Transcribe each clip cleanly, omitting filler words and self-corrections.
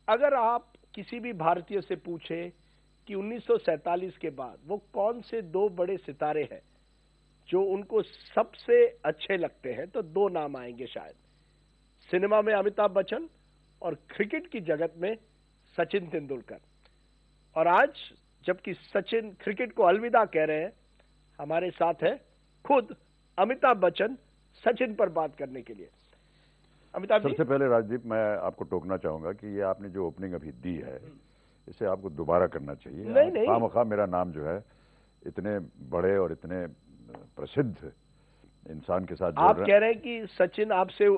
अगर आप किसी भी भारतीय से पूछें कि 1947 के बाद वो कौन से दो बड़े सितारे हैं जो उनको सबसे अच्छे लगते हैं, तो दो नाम आएंगे शायद। सिनेमा में अमिताभ बच्चन और क्रिकेट की जगत में सचिन तेंदुलकर। और आज जबकि सचिन क्रिकेट को अलविदा कह रहे हैं, हमारे साथ है खुद अमिताभ बच्चन सचिन पर बात करने के लिए। अमिताभ जी, सबसे पहले राजदीप, मैं आपको टोकना चाहूंगा कि ये आपने जो ओपनिंग अभी दी है इसे आपको दोबारा करना चाहिए। नहीं खामखा मेरा नाम जो है इतने बड़े और इतने प्रसिद्ध इंसान के साथ आप कह रहे हैं कि सचिन आपसे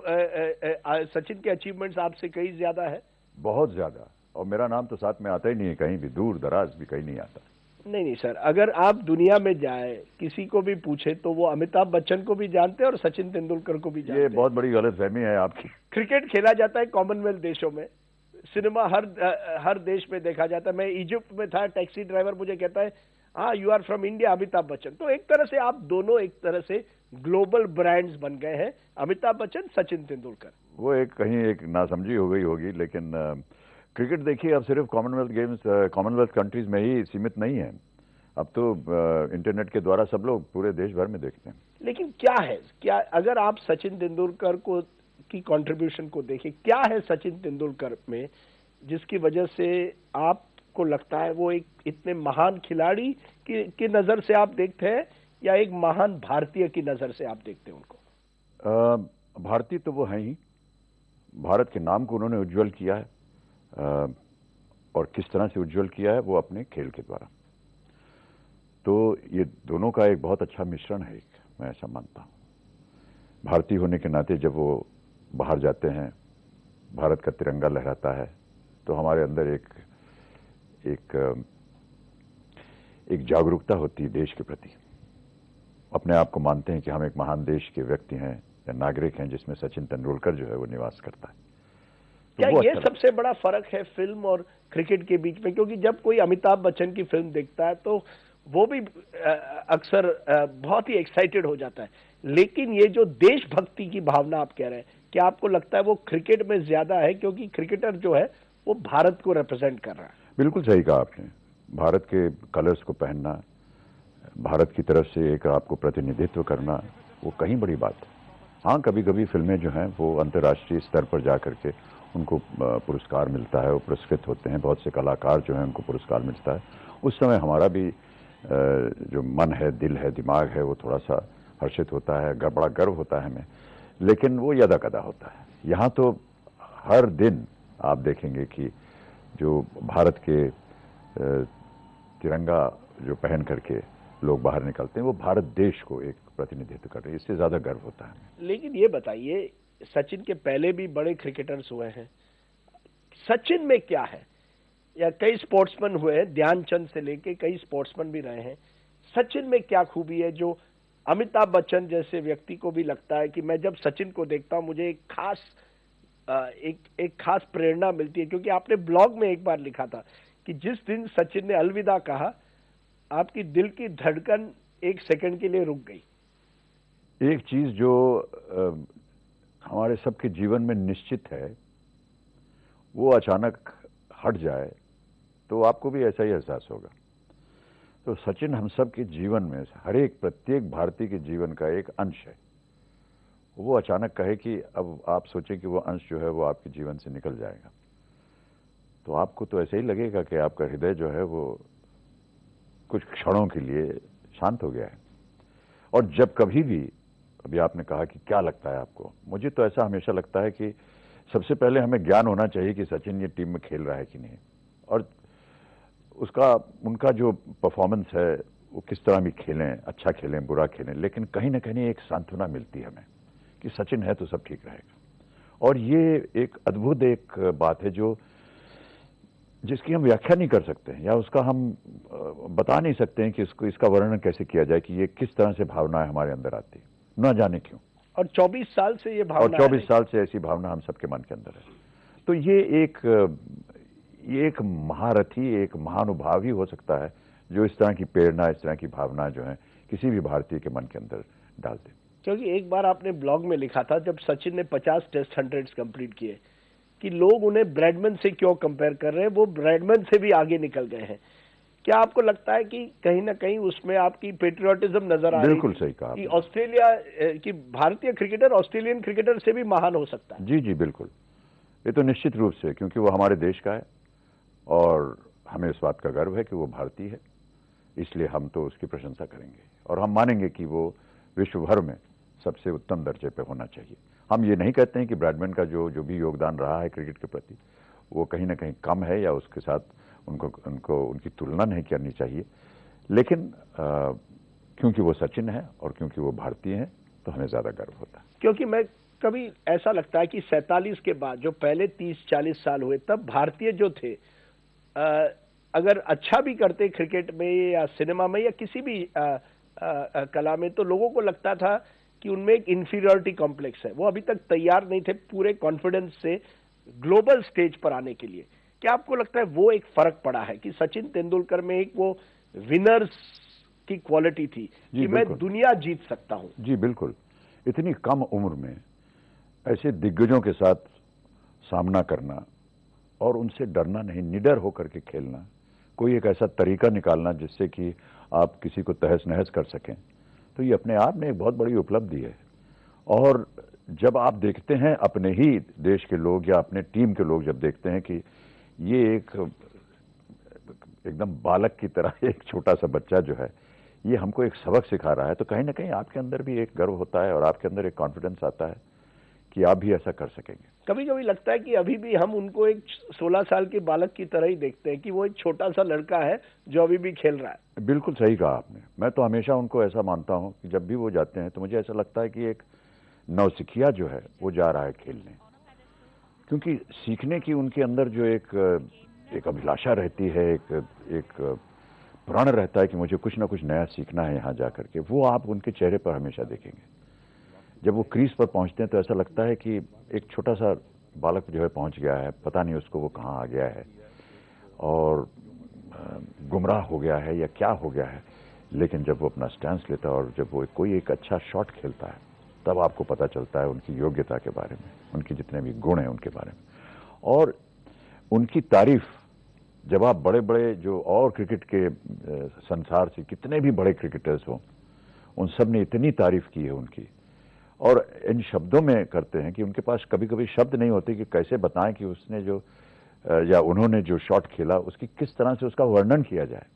सचिन के अचीवमेंट्स आपसे कहीं ज्यादा है? बहुत ज्यादा। और मेरा नाम तो साथ में आता ही नहीं है, कहीं भी दूर दराज भी कहीं नहीं आता। नहीं सर, अगर आप दुनिया में जाए किसी को भी पूछे तो वो अमिताभ बच्चन को भी जानते हैं और सचिन तेंदुलकर को भी जानते हैं। ये बहुत बड़ी गलतफहमी है आपकी। क्रिकेट खेला जाता है कॉमनवेल्थ देशों में, सिनेमा हर देश में देखा जाता है। मैं इजिप्ट में था, टैक्सी ड्राइवर मुझे कहता है हाँ you are from India Amitabh Bachchan. तो एक तरह से आप दोनों एक तरह से ग्लोबल ब्रांड्स बन गए हैं, अमिताभ बच्चन सचिन तेंदुलकर। वो कहीं एक नासमझी हो गई होगी, लेकिन क्रिकेट देखिए अब सिर्फ कॉमनवेल्थ गेम्स, कॉमनवेल्थ कंट्रीज में ही सीमित नहीं है। अब तो इंटरनेट के द्वारा सब लोग पूरे देश भर में देखते हैं। लेकिन क्या अगर आप सचिन तेंदुलकर को की कंट्रीब्यूशन को देखें, क्या है सचिन तेंदुलकर में जिसकी वजह से आपको लगता है वो एक इतने महान खिलाड़ी की नजर से आप देखते हैं या एक महान भारतीय की नजर से आप देखते हैं उनको? भारतीय तो वो हैं ही। भारत के नाम को उन्होंने उज्जवल किया है, और किस तरह से उज्जवल किया है वो अपने खेल के द्वारा। तो ये दोनों का एक बहुत अच्छा मिश्रण है, मैं ऐसा मानता हूं। भारतीय होने के नाते जब वो बाहर जाते हैं, भारत का तिरंगा लहराता है, तो हमारे अंदर एक जागरूकता होती है देश के प्रति। अपने आप को मानते हैं कि हम एक महान देश के व्यक्ति हैं या नागरिक हैं जिसमें सचिन तेंदुलकर जो है वो निवास करता है। तो क्या ये सबसे बड़ा फर्क है फिल्म और क्रिकेट के बीच में? क्योंकि जब कोई अमिताभ बच्चन की फिल्म देखता है तो वो भी अक्सर बहुत ही एक्साइटेड हो जाता है, लेकिन ये जो देशभक्ति की भावना आप कह रहे हैं, क्या आपको लगता है वो क्रिकेट में ज्यादा है? क्योंकि क्रिकेटर जो है वो भारत को रिप्रेजेंट कर रहा है। बिल्कुल सही कहा आपने। भारत के कलर्स को पहनना, भारत की तरफ से एक आपको प्रतिनिधित्व करना, वो कहीं बड़ी बात है। हाँ, कभी कभी फिल्में जो हैं वो अंतर्राष्ट्रीय स्तर पर जा करके उनको पुरस्कार मिलता है, वो पुरस्कृत होते हैं। बहुत से कलाकार जो हैं उनको पुरस्कार मिलता है। उस समय हमारा भी जो मन है, दिल है, दिमाग है, वो थोड़ा सा हर्षित होता है, बड़ा गर्व होता है हमें। लेकिन वो यदा कदा होता है। यहाँ तो हर दिन आप देखेंगे कि जो भारत के तिरंगा जो पहन करके लोग बाहर निकलते हैं, वो भारत देश को एक प्रतिनिधित्व कर रहे हैं। इससे ज्यादा गर्व होता है। लेकिन ये बताइए, सचिन के पहले भी बड़े क्रिकेटर्स हुए हैं, सचिन में क्या है? या कई स्पोर्ट्समैन हुए हैं, ध्यानचंद से लेके कई स्पोर्ट्समैन भी रहे हैं। सचिन में क्या खूबी है जो अमिताभ बच्चन जैसे व्यक्ति को भी लगता है कि मैं जब सचिन को देखता हूं मुझे एक खास प्रेरणा मिलती है? क्योंकि आपने ब्लॉग में एक बार लिखा था कि जिस दिन सचिन ने अलविदा कहा, आपकी दिल की धड़कन एक सेकंड के लिए रुक गई। एक चीज जो हमारे सबके जीवन में निश्चित है, वो अचानक हट जाए तो आपको भी ऐसा ही एहसास होगा। तो सचिन हम सब के जीवन में, हर एक प्रत्येक भारतीय के जीवन का एक अंश है। वो अचानक कहे कि अब आप सोचें कि वो अंश जो है वो आपके जीवन से निकल जाएगा, तो आपको तो ऐसे ही लगेगा कि आपका हृदय जो है वो कुछ क्षणों के लिए शांत हो गया है। और जब कभी भी, अभी आपने कहा कि क्या लगता है आपको, मुझे तो ऐसा हमेशा लगता है कि सबसे पहले हमें ज्ञान होना चाहिए कि सचिन ये टीम में खेल रहा है कि नहीं, और उनका जो परफॉर्मेंस है वो किस तरह भी खेलें, अच्छा खेलें, बुरा खेलें, लेकिन कहीं ना कहीं एक सांत्वना मिलती है हमें कि सचिन है तो सब ठीक रहेगा। और ये एक अद्भुत एक बात है जो जिसकी हम व्याख्या नहीं कर सकते हैं, या उसका हम बता नहीं सकते हैं कि इसका वर्णन कैसे किया जाए कि ये किस तरह से भावनाएं हमारे अंदर आती है, ना जाने क्यों। और 24 साल से ये भावना, और 24 साल से ऐसी भावना हम सबके मन के अंदर है। तो ये एक महारथी, एक महानुभाव ही हो सकता है जो इस तरह की प्रेरणा, इस तरह की भावना जो है किसी भी भारतीय के मन के अंदर डाल दे। क्योंकि एक बार आपने ब्लॉग में लिखा था जब सचिन ने 50 टेस्ट 100 कंप्लीट किए कि लोग उन्हें ब्रैडमैन से क्यों कंपेयर कर रहे हैं, वो ब्रैडमैन से भी आगे निकल गए हैं। क्या आपको लगता है कि कहीं ना कहीं उसमें आपकी पेट्रियोटिज्म नजर आ रही है? बिल्कुल सही कहा कि ऑस्ट्रेलिया की भारतीय क्रिकेटर ऑस्ट्रेलियन क्रिकेटर से भी महान हो सकता है। जी जी बिल्कुल, ये तो निश्चित रूप से, क्योंकि वो हमारे देश का है और हमें इस बात का गर्व है कि वो भारतीय है, इसलिए हम तो उसकी प्रशंसा करेंगे और हम मानेंगे कि वो विश्व भर में सबसे उत्तम दर्जे पे होना चाहिए। हम ये नहीं कहते हैं कि ब्रैडमैन का जो भी योगदान रहा है क्रिकेट के प्रति वो कहीं ना कहीं कम है या उसके साथ उनकी तुलना नहीं करनी चाहिए, लेकिन क्योंकि वो सचिन है और क्योंकि वो भारतीय हैं तो हमें ज्यादा गर्व होता है। क्योंकि मैं कभी ऐसा लगता है कि 47 के बाद जो पहले 30-40 साल हुए तब भारतीय जो थे अगर अच्छा भी करते क्रिकेट में या सिनेमा में या किसी भी कला में, तो लोगों को लगता था कि उनमें एक इंफीरियरिटी कॉम्प्लेक्स है, वो अभी तक तैयार नहीं थे पूरे कॉन्फिडेंस से ग्लोबल स्टेज पर आने के लिए। क्या आपको लगता है वो एक फर्क पड़ा है कि सचिन तेंदुलकर में एक वो विनर्स की क्वालिटी थी कि मैं दुनिया जीत सकता हूं? जी बिल्कुल, इतनी कम उम्र में ऐसे दिग्गजों के साथ सामना करना और उनसे डरना नहीं, निडर होकर के खेलना, कोई एक ऐसा तरीका निकालना जिससे कि आप किसी को तहस नहस कर सकें, तो ये अपने आप में एक बहुत बड़ी उपलब्धि है। और जब आप देखते हैं अपने ही देश के लोग या अपने टीम के लोग जब देखते हैं कि ये एकदम बालक की तरह एक छोटा सा बच्चा जो है ये हमको एक सबक सिखा रहा है, तो कहीं ना कहीं आपके अंदर भी एक गर्व होता है और आपके अंदर एक कॉन्फिडेंस आता है कि आप भी ऐसा कर सकेंगे। कभी कभी लगता है कि अभी भी हम उनको एक 16 साल के बालक की तरह ही देखते हैं कि वो एक छोटा सा लड़का है जो अभी भी खेल रहा है। बिल्कुल सही कहा आपने, मैं तो हमेशा उनको ऐसा मानता हूं कि जब भी वो जाते हैं तो मुझे ऐसा लगता है कि एक नौसिखिया जो है वो जा रहा है खेलने, क्योंकि सीखने की उनके अंदर जो एक अभिलाषा रहती है, एक प्रण रहता है कि मुझे कुछ ना कुछ नया सीखना है यहाँ जा करके, वो आप उनके चेहरे पर हमेशा देखेंगे। जब वो क्रीज पर पहुंचते हैं तो ऐसा लगता है कि एक छोटा सा बालक जो है पहुंच गया है, पता नहीं उसको वो कहाँ आ गया है और गुमराह हो गया है या क्या हो गया है, लेकिन जब वो अपना स्टैंस लेता है और जब वो कोई एक अच्छा शॉट खेलता है तब आपको पता चलता है उनकी योग्यता के बारे में, उनके जितने भी गुण हैं उनके बारे में। और उनकी तारीफ जब आप बड़े बड़े जो और क्रिकेट के संसार से कितने भी बड़े क्रिकेटर्स हों उन सब ने इतनी तारीफ की है उनकी, और इन शब्दों में करते हैं कि उनके पास कभी कभी शब्द नहीं होते कि कैसे बताएं कि उसने जो या उन्होंने जो शॉट खेला उसकी किस तरह से उसका वर्णन किया जाए,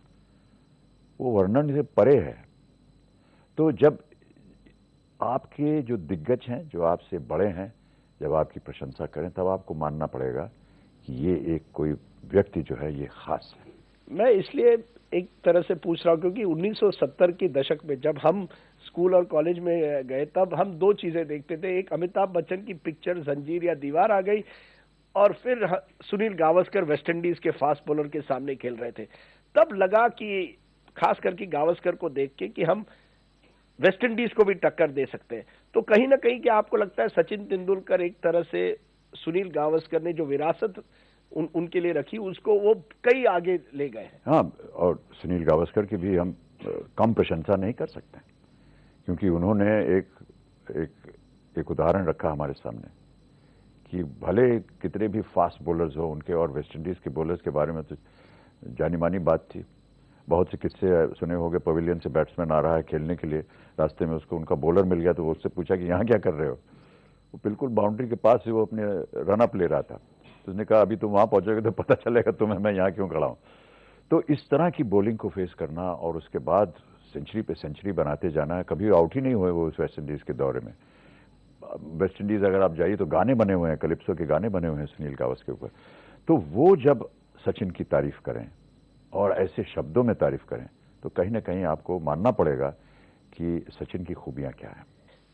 वो वर्णन से परे है। तो जब आपके जो दिग्गज हैं, जो आपसे बड़े हैं, जब आपकी प्रशंसा करें तब आपको मानना पड़ेगा कि ये एक कोई व्यक्ति जो है ये खास है। मैं इसलिए एक तरह से पूछ रहा हूं क्योंकि 1970 के दशक में जब हम स्कूल और कॉलेज में गए तब हम दो चीजें देखते थे, एक अमिताभ बच्चन की पिक्चर जंजीर या दीवार आ गई और फिर सुनील गावस्कर वेस्ट इंडीज के फास्ट बॉलर के सामने खेल रहे थे। तब लगा कि खास करके गावस्कर को देख के कि हम वेस्ट इंडीज को भी टक्कर दे सकते हैं। तो कहीं ना कहीं क्या आपको लगता है सचिन तेंदुलकर एक तरह से सुनील गावस्कर ने जो विरासत उनके लिए रखी उसको वो कई आगे ले गए हैं? हाँ, और सुनील गावस्कर की भी हम कम प्रशंसा नहीं कर सकते क्योंकि उन्होंने एक उदाहरण रखा हमारे सामने कि भले कितने भी फास्ट बॉलर्स हो उनके, और वेस्ट इंडीज के बॉलर्स के बारे में तो जानी मानी बात थी, बहुत से किस्से सुने होंगे, पवेलियन से बैट्समैन आ रहा है खेलने के लिए, रास्ते में उसको उनका बॉलर मिल गया तो वो उससे पूछा कि यहाँ क्या कर रहे हो, वो बिल्कुल बाउंड्री के पास से वो अपने रन अप ले रहा था, तो उसने कहा अभी तुम वहां पहुंचोगे तो पता चलेगा तुम्हें मैं यहाँ क्यों खड़ा हूं। तो इस तरह की बॉलिंग को फेस करना और उसके बाद सेंचुरी पे सेंचुरी बनाते जाना, कभी आउट ही नहीं हुए वो उस वेस्ट इंडीज के दौरे में। वेस्ट इंडीज अगर आप जाइए तो गाने बने हुए हैं, कलिप्सो के गाने बने हुए हैं सुनील गावस्कर के ऊपर। तो वो जब सचिन की तारीफ करें और ऐसे शब्दों में तारीफ करें तो कहीं ना कहीं आपको मानना पड़ेगा कि सचिन की खूबियां क्या है।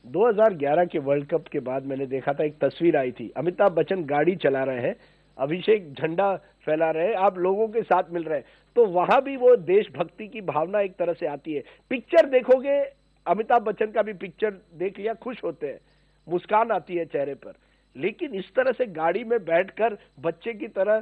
2011 के वर्ल्ड कप के बाद मैंने देखा था, एक तस्वीर आई थी, अमिताभ बच्चन गाड़ी चला रहे हैं, अभिषेक झंडा फैला रहे हैं, आप लोगों के साथ मिल रहे हैं, तो वहां भी वो देशभक्ति की भावना एक तरह से आती है। पिक्चर देखोगे, अमिताभ बच्चन का भी पिक्चर देख लिया, खुश होते हैं, मुस्कान आती है चेहरे पर, लेकिन इस तरह से गाड़ी में बैठकर बच्चे की तरह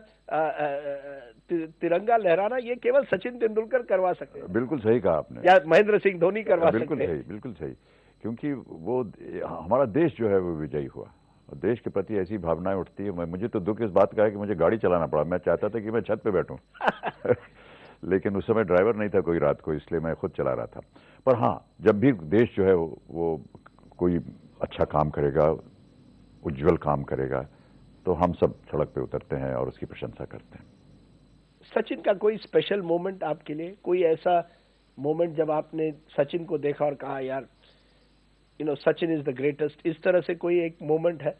तिरंगा लहराना ये केवल सचिन तेंदुलकर करवा सकते हैं। बिल्कुल सही कहा आपने, या महेंद्र सिंह धोनी करवा सकते हैं। बिल्कुल सही, बिल्कुल सही, क्योंकि वो हमारा देश जो है वो विजयी हुआ और देश के प्रति ऐसी भावनाएं उठती है। मुझे तो दुख इस बात का है कि मुझे गाड़ी चलाना पड़ा। मैं चाहता था कि मैं छत पे बैठूं लेकिन उस समय ड्राइवर नहीं था कोई रात को, इसलिए मैं खुद चला रहा था। पर हाँ, जब भी देश जो है वो कोई अच्छा काम करेगा, उज्जवल काम करेगा, तो हम सब सड़क पे उतरते हैं और उसकी प्रशंसा करते हैं। सचिन का कोई स्पेशल मोमेंट आपके लिए, कोई ऐसा मोमेंट जब आपने सचिन को देखा और कहा यार सचिन इज द ग्रेटेस्ट, इस तरह से कोई एक मोमेंट है?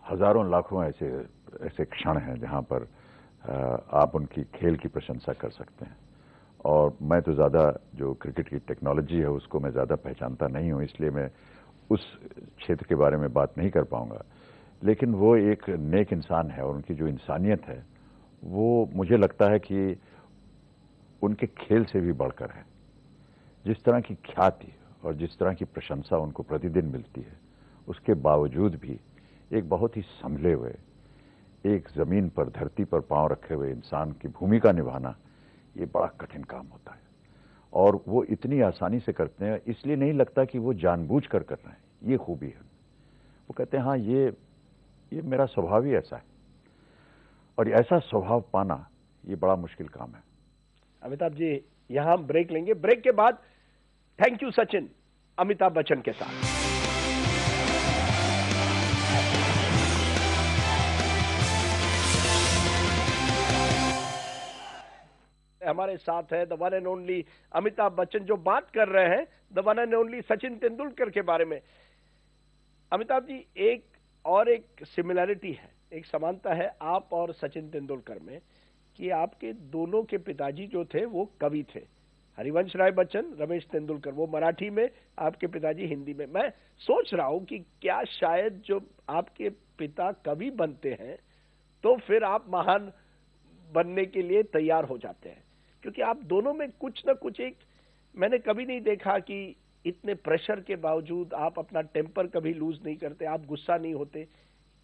हजारों लाखों ऐसे क्षण हैं जहां पर आप उनकी खेल की प्रशंसा कर सकते हैं। और मैं तो ज़्यादा जो क्रिकेट की टेक्नोलॉजी है उसको मैं ज़्यादा पहचानता नहीं हूं, इसलिए मैं उस क्षेत्र के बारे में बात नहीं कर पाऊंगा। लेकिन वो एक नेक इंसान है और उनकी जो इंसानियत है वो मुझे लगता है कि उनके खेल से भी बढ़कर है। जिस तरह की ख्याति और जिस तरह की प्रशंसा उनको प्रतिदिन मिलती है, उसके बावजूद भी एक बहुत ही संभले हुए, एक जमीन पर, धरती पर पांव रखे हुए इंसान की भूमिका निभाना ये बड़ा कठिन काम होता है। और वो इतनी आसानी से करते हैं, इसलिए नहीं लगता कि वो जानबूझकर कर रहे हैं। ये खूबी है। वो कहते हैं हाँ, ये मेरा स्वभाव ही ऐसा है। और ऐसा स्वभाव पाना ये बड़ा मुश्किल काम है। अमिताभ जी, यहां हम ब्रेक लेंगे। ब्रेक के बाद थैंक यू सचिन, अमिताभ बच्चन के साथ। हमारे साथ है the one and only Amitabh Bachchan, जो बात कर रहे हैं the one and only Sachin Tendulkar के बारे में। अमिताभ जी, एक सिमिलैरिटी है, एक समानता है आप और सचिन तेंदुलकर में, कि आपके दोनों के पिताजी जो थे वो कवि थे। हरिवंश राय बच्चन, रमेश तेंदुलकर, वो मराठी में, आपके पिताजी हिंदी में। मैं सोच रहा हूं कि क्या शायद जो आपके पिता कवि बनते हैं तो फिर आप महान बनने के लिए तैयार हो जाते हैं, क्योंकि आप दोनों में कुछ ना कुछ एक, मैंने कभी नहीं देखा कि इतने प्रेशर के बावजूद आप अपना टेम्पर कभी लूज नहीं करते, आप गुस्सा नहीं होते।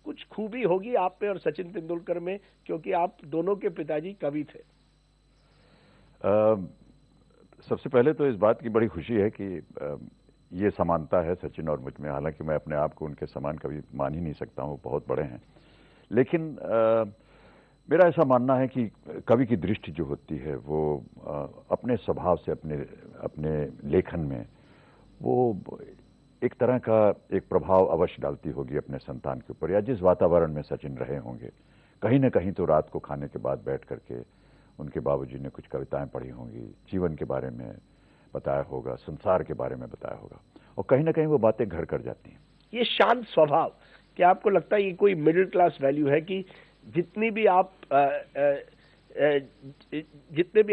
कुछ खूबी होगी आप में और सचिन तेंदुलकर में, क्योंकि आप दोनों के पिताजी कवि थे। सबसे पहले तो इस बात की बड़ी खुशी है कि ये समानता है सचिन और मुझ में। हालांकि मैं अपने आप को उनके समान कभी मान ही नहीं सकता हूं, बहुत बड़े हैं। लेकिन मेरा ऐसा मानना है कि कवि की दृष्टि जो होती है वो अपने स्वभाव से, अपने लेखन में वो एक तरह का एक प्रभाव अवश्य डालती होगी अपने संतान के ऊपर, या जिस वातावरण में सचिन रहे होंगे। कहीं ना कहीं तो रात को खाने के बाद बैठ करके उनके बाबूजी ने कुछ कविताएं पढ़ी होंगी, जीवन के बारे में बताया होगा, संसार के बारे में बताया होगा, और कहीं ना कहीं वो बातें घर कर जाती हैं। ये शांत स्वभाव, क्या आपको लगता है ये कोई मिडिल क्लास वैल्यू है कि जितने भी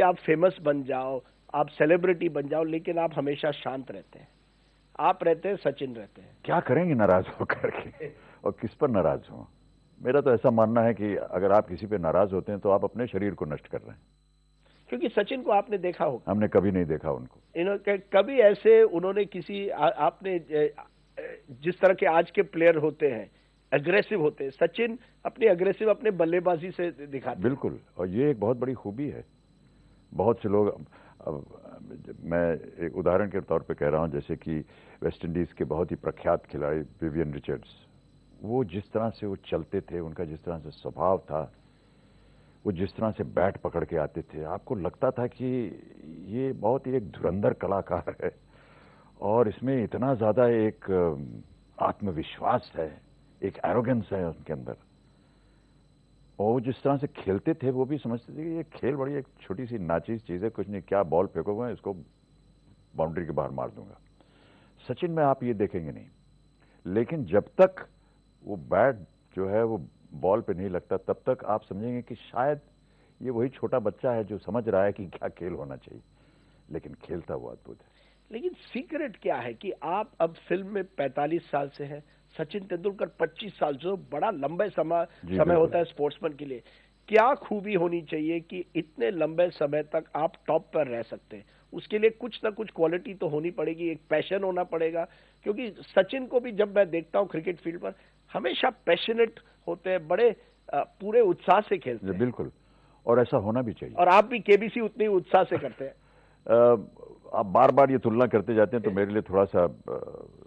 आप फेमस बन जाओ, आप सेलिब्रिटी बन जाओ, लेकिन आप हमेशा शांत रहते हैं? आप रहते हैं, सचिन रहते हैं। क्या करेंगे नाराज होकर के, और किस पर नाराज हो? मेरा तो ऐसा मानना है कि अगर आप किसी पे नाराज होते हैं तो आप अपने शरीर को नष्ट कर रहे हैं। क्योंकि सचिन को आपने देखा होगा। हमने कभी नहीं देखा उनको। कभी ऐसे उन्होंने आपने जिस तरह के आज के प्लेयर होते हैं, अग्रेसिव होते हैं, सचिन अपनी अग्रेसिव अपने बल्लेबाजी से दिखाते हैं। बिल्कुल, और ये एक बहुत बड़ी खूबी है। बहुत से लोग, मैं एक उदाहरण के तौर पे कह रहा हूं, जैसे कि वेस्ट इंडीज के बहुत ही प्रख्यात खिलाड़ी विवियन रिचर्ड्स, वो जिस तरह से वो चलते थे, उनका जिस तरह से स्वभाव था, वो जिस तरह से बैट पकड़ के आते थे, आपको लगता था कि ये बहुत ही एक धुरंधर कलाकार है और इसमें इतना ज्यादा एक आत्मविश्वास है, एक एरोगेंस है उनके अंदर। और जिस तरह से खेलते थे वो भी समझते थे कि ये खेल बड़ी एक छोटी सी नाचीज चीज है, कुछ नहीं, क्या बॉल फेंकोगे, इसको बाउंड्री के बाहर मार दूंगा। सचिन में आप ये देखेंगे नहीं, लेकिन जब तक वो बैट जो है वो बॉल पे नहीं लगता, तब तक आप समझेंगे कि शायद ये वही छोटा बच्चा है जो समझ रहा है कि क्या खेल होना चाहिए, लेकिन खेलता वो अद्भुत है। लेकिन सीक्रेट क्या है कि आप अब फिल्म में 45 साल से हैं, सचिन तेंदुलकर 25 साल, जो बड़ा लंबे समय होता है स्पोर्ट्समैन के लिए। क्या खूबी होनी चाहिए कि इतने लंबे समय तक आप टॉप पर रह सकते हैं? उसके लिए कुछ ना कुछ क्वालिटी तो होनी पड़ेगी, एक पैशन होना पड़ेगा। क्योंकि सचिन को भी जब मैं देखता हूं क्रिकेट फील्ड पर, हमेशा पैशनेट होते हैं, बड़े पूरे उत्साह से खेलते हैं। बिल्कुल, और ऐसा होना भी चाहिए। और आप भी केबीसी उतने उत्साह से करते हैं। आप बार बार ये तुलना करते जाते हैं तो मेरे लिए थोड़ा सा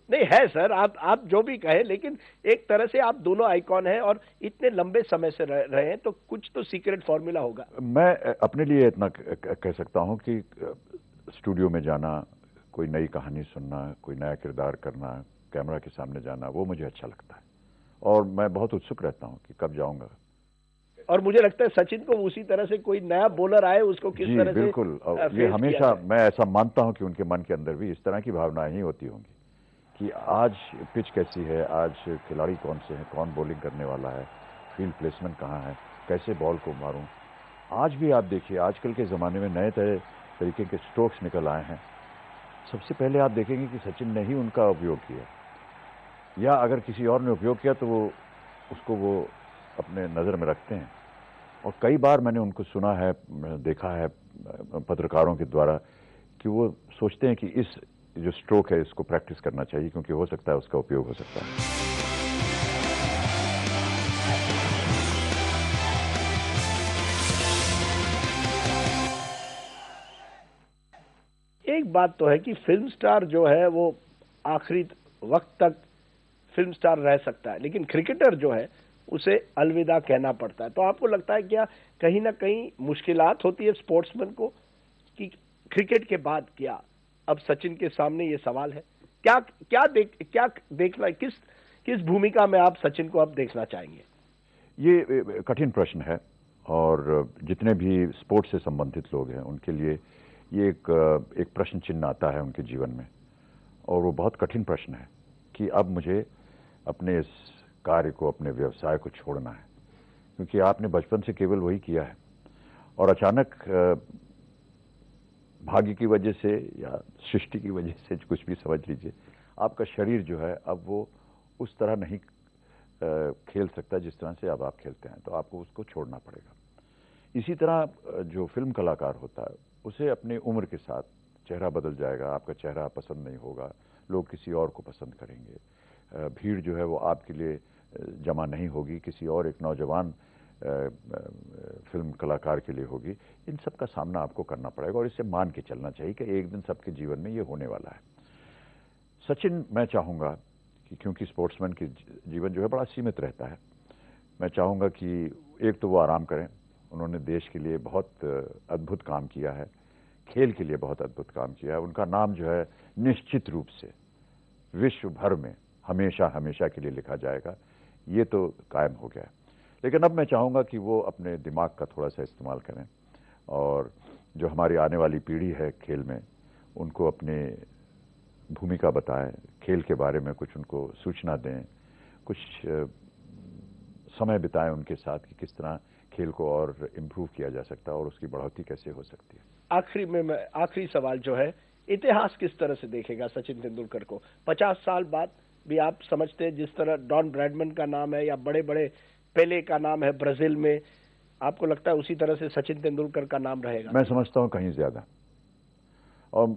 नहीं है सर, आप जो भी कहें, लेकिन एक तरह से आप दोनों आइकॉन हैं और इतने लंबे समय से रहे हैं, तो कुछ तो सीक्रेट फॉर्मूला होगा। मैं अपने लिए इतना कह सकता हूं कि स्टूडियो में जाना, कोई नई कहानी सुनना, कोई नया किरदार करना, कैमरा के सामने जाना, वो मुझे अच्छा लगता है और मैं बहुत उत्सुक रहता हूं कि कब जाऊंगा। और मुझे लगता है सचिन को उसी तरह से कोई नया बॉलर आए उसको किस तरह से बिल्कुल, ये हमेशा मैं ऐसा मानता हूं कि उनके मन के अंदर भी इस तरह की भावनाएं ही होती होंगी कि आज पिच कैसी है, आज खिलाड़ी कौन से हैं, कौन बॉलिंग करने वाला है, फील्ड प्लेसमेंट कहाँ है, कैसे बॉल को मारूं। आज भी आप देखिए, आजकल के ज़माने में नए तरीके के स्ट्रोक्स निकल आए हैं। सबसे पहले आप देखेंगे कि सचिन ने ही उनका उपयोग किया, या अगर किसी और ने उपयोग किया तो वो अपने नज़र में रखते हैं। और कई बार मैंने उनको सुना है, देखा है पत्रकारों के द्वारा कि वो सोचते हैं कि इस जो स्ट्रोक है इसको प्रैक्टिस करना चाहिए क्योंकि हो सकता है उसका उपयोग हो सकता है। एक बात तो है कि फिल्म स्टार जो है वो आखिरी वक्त तक फिल्म स्टार रह सकता है, लेकिन क्रिकेटर जो है उसे अलविदा कहना पड़ता है। तो आपको लगता है क्या कहीं ना कहीं मुश्किलात होती है स्पोर्ट्समैन को कि क्रिकेट के बाद क्या? अब सचिन के सामने ये सवाल है, क्या देखना, किस भूमिका में आप सचिन को अब देखना चाहेंगे? ये कठिन प्रश्न है और जितने भी स्पोर्ट्स से संबंधित लोग हैं उनके लिए ये एक प्रश्न चिन्ह आता है उनके जीवन में, और वो बहुत कठिन प्रश्न है कि अब मुझे अपने इस कार्य को, अपने व्यवसाय को छोड़ना है, क्योंकि आपने बचपन से केवल वही किया है और अचानक भाग्य की वजह से या सृष्टि की वजह से, कुछ भी समझ लीजिए, आपका शरीर जो है अब वो उस तरह नहीं खेल सकता जिस तरह से अब आप खेलते हैं, तो आपको उसको छोड़ना पड़ेगा। इसी तरह जो फिल्म कलाकार होता है उसे अपनी उम्र के साथ चेहरा बदल जाएगा, आपका चेहरा पसंद नहीं होगा, लोग किसी और को पसंद करेंगे, भीड़ जो है वो आपके लिए जमा नहीं होगी, किसी और एक नौजवान फिल्म कलाकार के लिए होगी। इन सब का सामना आपको करना पड़ेगा और इसे मान के चलना चाहिए कि एक दिन सबके जीवन में ये होने वाला है। सचिन, मैं चाहूँगा कि क्योंकि स्पोर्ट्समैन की जीवन जो है बड़ा सीमित रहता है, मैं चाहूँगा कि एक तो वो आराम करें। उन्होंने देश के लिए बहुत अद्भुत काम किया है, खेल के लिए बहुत अद्भुत काम किया है। उनका नाम जो है निश्चित रूप से विश्व भर में हमेशा हमेशा के लिए लिखा जाएगा, ये तो कायम हो गया है। लेकिन अब मैं चाहूँगा कि वो अपने दिमाग का थोड़ा सा इस्तेमाल करें और जो हमारी आने वाली पीढ़ी है खेल में, उनको अपनी भूमिका बताएं, खेल के बारे में कुछ उनको सूचना दें, कुछ समय बिताएं उनके साथ कि किस तरह खेल को और इम्प्रूव किया जा सकता है और उसकी बढ़ोतरी कैसे हो सकती है। आखिरी सवाल जो है, इतिहास किस तरह से देखेगा सचिन तेंदुलकर को 50 साल बाद भी? आप समझते हैं जिस तरह डॉन ब्रैडमैन का नाम है या बड़े बड़े पेले का नाम है ब्राजील में, आपको लगता है उसी तरह से सचिन तेंदुलकर का नाम रहेगा? मैं समझता हूं कहीं ज्यादा। और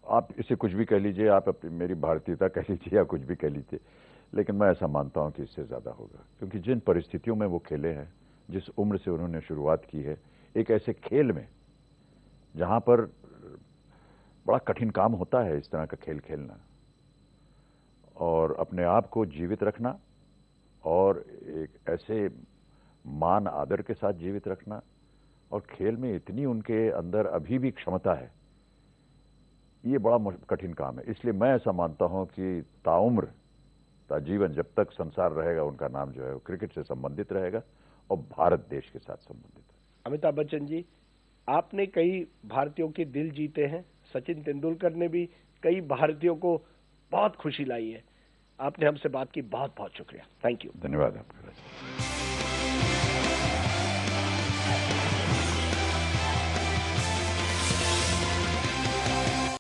आप इसे कुछ भी कह लीजिए, आप अपनी मेरी भारतीयता कह लीजिए या कुछ भी कह लीजिए, लेकिन मैं ऐसा मानता हूं कि इससे ज्यादा होगा, क्योंकि जिन परिस्थितियों में वो खेले हैं, जिस उम्र से उन्होंने शुरुआत की है, एक ऐसे खेल में जहां पर बड़ा कठिन काम होता है इस तरह का खेल खेलना, और अपने आप को जीवित रखना और एक ऐसे मान आदर के साथ जीवित रखना, और खेल में इतनी उनके अंदर अभी भी क्षमता है, ये बड़ा कठिन काम है। इसलिए मैं ऐसा मानता हूं कि ताउम्र, ताजीवन, जब तक संसार रहेगा, उनका नाम जो है वो क्रिकेट से संबंधित रहेगा और भारत देश के साथ संबंधित है। अमिताभ बच्चन जी, आपने कई भारतीयों के दिल जीते हैं, सचिन तेंदुलकर ने भी कई भारतीयों को बहुत खुशी लाई है। आपने हमसे बात की, बहुत बहुत शुक्रिया। Thank you. धन्यवाद आपका।